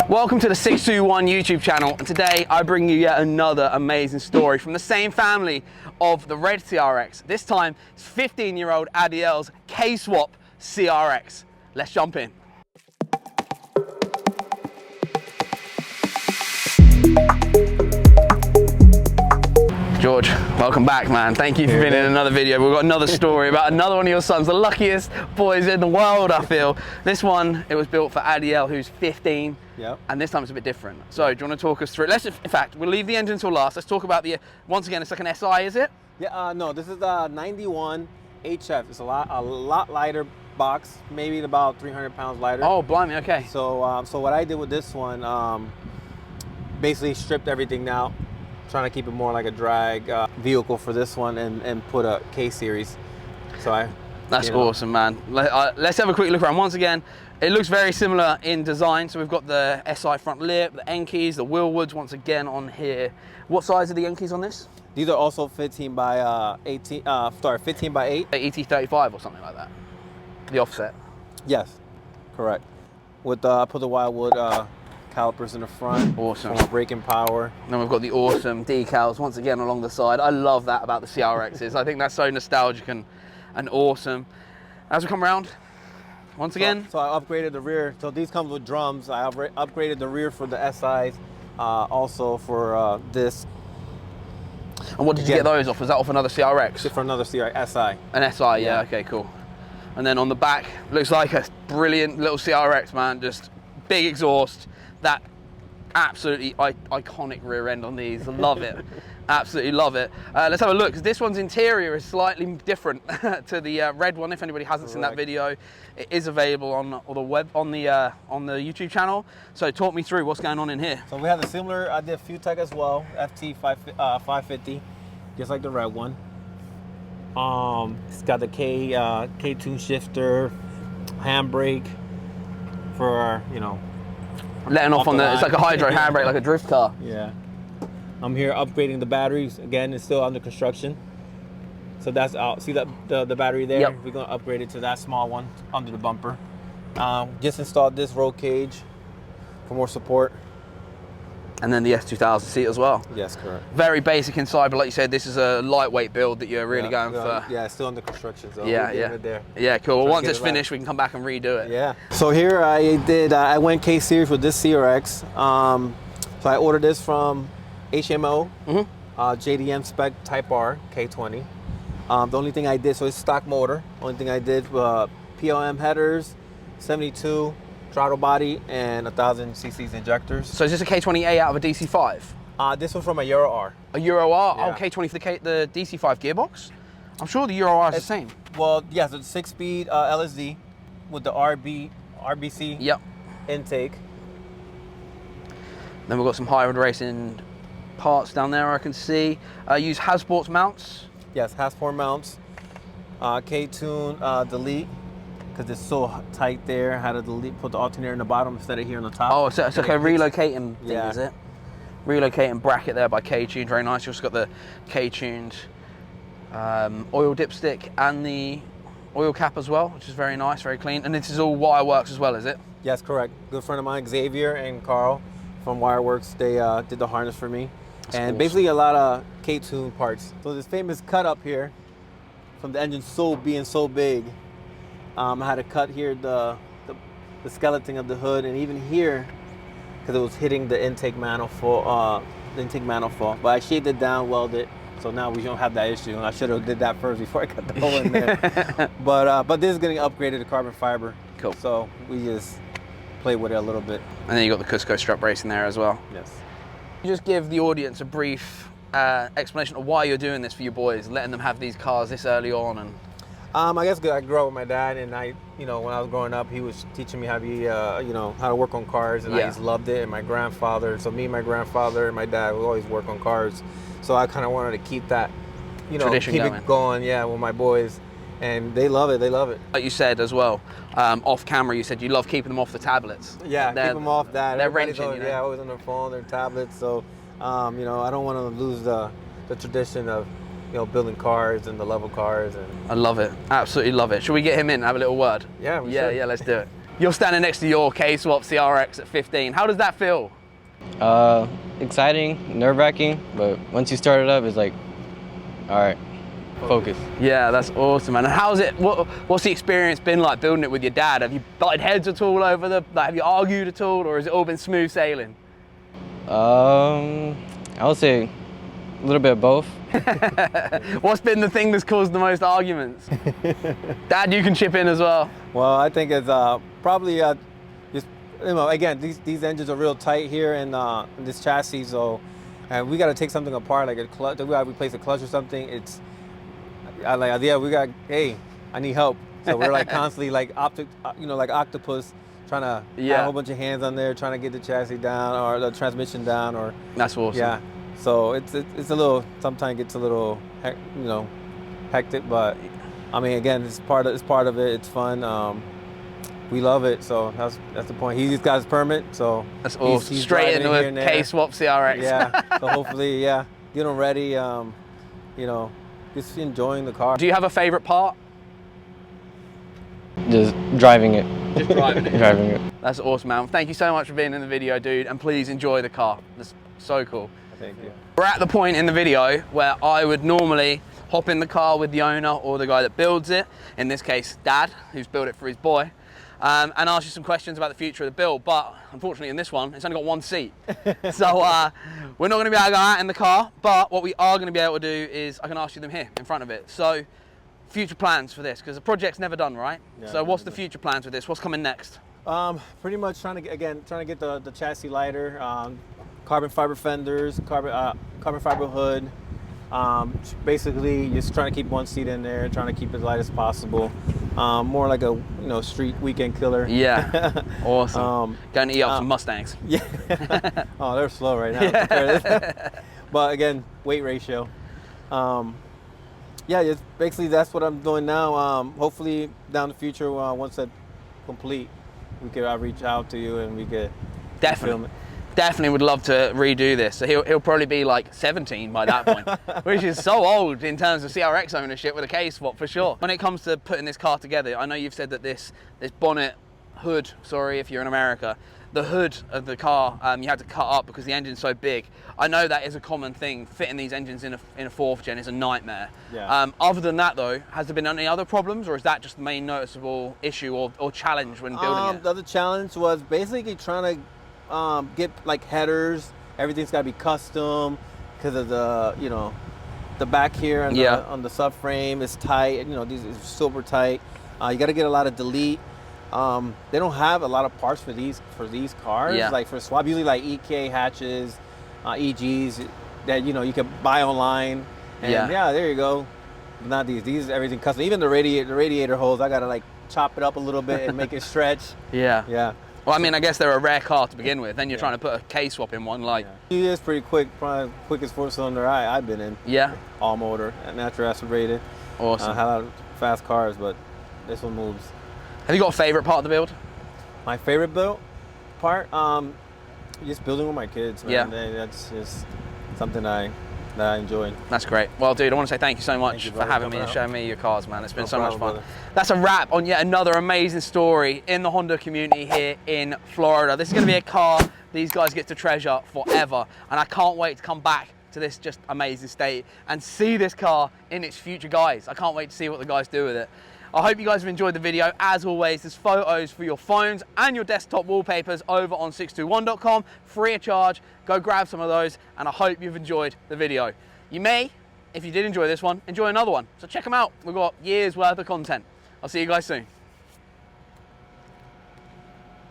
Welcome to the 621 YouTube channel, and today I bring you yet another amazing story from the same family of the red CRX. This time it's 15-year-old Adiel's K Swap CRX. Let's jump in. George, welcome back, man. Thank you for being in another video. We've got another story about another one of your sons, the luckiest boys in the world, I feel. This one, it was built for Adiel, who's 15. Yep. And this time it's a bit different. So, do you want to talk us through it? In fact, we'll leave the engine till last. Let's talk about the, once again, it's like an SI, is it? Yeah, no, this is a 91 HF. It's a lot lighter box, maybe about 300 pounds lighter. Oh, blimey, okay. So, so what I did with this one, basically stripped everything out, trying to keep it more like a drag vehicle for this one, and put a K series. So That's awesome, man. Let's have a quick look around. Once again, it looks very similar in design. So we've got the SI front lip, the end keys, the wheel woods once again on here. What size are the end keys on this? These are also 15 by 18. Sorry, 15 by 8. ET35 or something like that. The offset. Yes, correct. With put the wildwood calipers in the front. Awesome. For braking power. And then we've got the awesome decals once again along the side. I love that about the CRXs. I think that's so nostalgic and awesome. As we come around, once again. So I upgraded the rear. So these come with drums. I upgraded the rear for the SIs, also for this. And what did you get those off? Was that off another CRX? For another CRX SI. An SI, yeah, okay, cool. And then on the back, looks like a brilliant little CRX, man. Just big exhaust. That absolutely iconic rear end on these. I love it. Absolutely love it. Let's have a look, because this one's interior is slightly different to the red one. If anybody hasn't seen that video, it is available on the web, on the YouTube channel. So talk me through what's going on in here. So we have a similar, I did Fuel Tech as well, FT 550, just like the red one. It's got the K20 shifter, handbrake for, you know, letting off on the, it's like a hydro handbrake, like a drift car. Yeah. I'm here upgrading the batteries. Again, it's still under construction. So that's out. See the battery there? Yep. We're gonna upgrade it to that small one under the bumper. Just installed this roll cage for more support. And then the S2000 seat as well. Yes, correct. Very basic inside, but like you said, this is a lightweight build that you're really going for. Yeah, it's still under construction, so yeah, we'll it there. Yeah, cool. Well, once it's finished, we can come back and redo it. Yeah. So here I went K series with this CRX. So I ordered this from HMO, JDM spec Type R, K20. The only thing I did, so it's stock motor. Only thing I did, PLM headers, 72. Throttle body, and 1000 cc's injectors. So is this a K20A out of a DC5? This was from a Euro R. A Euro R? Yeah. Oh, K20 for the DC5 gearbox? I'm sure the Euro R is the same. Well, yes, it's a 6-speed LSD with the RBC intake. Then we've got some hybrid racing parts down there I can see. Use Hasport's mounts? Yes, Hasport mounts. K-tune delete. Because it's so tight there, I had to delete, put the alternator in the bottom instead of here on the top. Oh, so it's like a relocating thing, yeah. Is it? Relocating bracket there by K-tuned, very nice. You also got the K-tuned oil dipstick and the oil cap as well, which is very nice, very clean. And this is all Wireworks as well, is it? Yes, correct. Good friend of mine, Xavier and Carl from Wireworks, they did the harness for me. That's and awesome. Basically a lot of K-tune parts. So this famous cut up here from the engine being so big, I had to cut here the skeleton of the hood, and even here, because it was hitting the intake manifold, But I shaved it down, welded it, so now we don't have that issue. And I should have did that first before I cut the hole in there. But this is getting upgraded to carbon fiber. Cool. So we just play with it a little bit. And then you got the Cusco strap bracing there as well. Yes. You just give the audience a brief explanation of why you're doing this for your boys, letting them have these cars this early on. And I guess I grew up with my dad, and when I was growing up, he was teaching me how to be, how to work on cars, and I just loved it. And my grandfather, so me and my grandfather and my dad would always work on cars. So I kind of wanted to keep that, tradition keep going. It going, with my boys, and they love it. They love it. Like you said as well, off camera, you said you love keeping them off the tablets. Yeah, keep them off that. They're wrenching, always on their phone, their tablets. So, I don't want to lose the tradition of building cars and the level cars. And I love it. Absolutely love it. Should we get him in and have a little word? Yeah, yeah, let's do it. You're standing next to your K Swap CRX at 15. How does that feel? Exciting, nerve-wracking, but once you start it up, it's like, all right, focus. Yeah, that's awesome, man. And how's it? What's the experience been like building it with your dad? Have you butted heads at all over the? Like, have you argued at all, or has it all been smooth sailing? I would say a little bit of both. What's been the thing that's caused the most arguments? Dad, you can chip in as well. Well, I think it's probably just, you know, again, these engines are real tight here in this chassis, so, and we got to take something apart, like a clutch. We got to replace a clutch or something. It's hey, I need help. So we're like constantly like like octopus, trying to have a whole bunch of hands on there, trying to get the chassis down or the transmission down, or that's awesome. Yeah. So it's a little, sometimes gets a little hectic, but I mean, again, it's part of it. It's fun. We love it, so that's the point. He just got his permit, so that's awesome. He's straight into a K Swap CRX. Yeah. So hopefully, get him ready. Just enjoying the car. Do you have a favorite part? Just driving it. Just driving it. Driving it. That's awesome, man. Thank you so much for being in the video, dude, and please enjoy the car. That's so cool. Thank you. We're at the point in the video where I would normally hop in the car with the owner or the guy that builds it, in this case, Dad, who's built it for his boy, and ask you some questions about the future of the build. But unfortunately, in this one, it's only got one seat. So we're not going to be able to go out in the car, but what we are going to be able to do is I can ask you them here in front of it. So future plans for this, because the project's never done, right? Yeah, so what's the future plans with this? What's coming next? Pretty much trying to get the chassis lighter, carbon fiber fenders, carbon fiber hood. Basically, just trying to keep one seat in there, trying to keep it as light as possible. More like a street weekend killer. Yeah, awesome. Going to eat up some Mustangs. Yeah. Oh, they're slow right now. But again, weight ratio. Yeah, basically that's what I'm doing now. Hopefully down the future, once that's complete, we could reach out to you and we could film it. Definitely would love to redo this. So he'll probably be like 17 by that point, which is so old in terms of CRX ownership with a K Swap for sure. When it comes to putting this car together, I know you've said that this bonnet hood, sorry if you're in America, the hood of the car you had to cut up because the engine's so big. I know that is a common thing. Fitting these engines in a fourth gen is a nightmare. Yeah. Other than that though, has there been any other problems, or is that just the main noticeable issue or challenge when building it? The other challenge was basically trying to get like headers. Everything's got to be custom because of the back here and on the subframe is tight. These is super tight. You got to get a lot of delete. They don't have a lot of parts for these cars. Yeah. Like for swap, usually like EK hatches, EGs that you can buy online. And yeah, there you go. Not these. These everything custom. Even the radiator holes, I gotta like chop it up a little bit and make it stretch. Yeah. Yeah. Well, I mean, I guess they're a rare car to begin with. Then you're trying to put a K Swap in one, like. It is pretty quick. Probably quickest four-cylinder I've been in. Yeah. All motor, natural aspirated. Awesome. Had a lot of fast cars, but this one moves. Have you got a favorite part of the build? My favorite part, just building with my kids, man. Yeah. That's just something that I enjoyed. That's great. Well, dude, I want to say thank you so much for having me and showing me your cars, man. It's been so much fun. Brother. That's a wrap on yet another amazing story in the Honda community here in Florida. This is going to be a car these guys get to treasure forever, and I can't wait to come back to this just amazing state and see this car in its future guise. I can't wait to see what the guys do with it. I hope you guys have enjoyed the video. As always, there's photos for your phones and your desktop wallpapers over on 621.com, free of charge. Go grab some of those, and I hope you've enjoyed the video. You may, if you did enjoy this one, enjoy another one. So check them out. We've got years worth of content. I'll see you guys soon.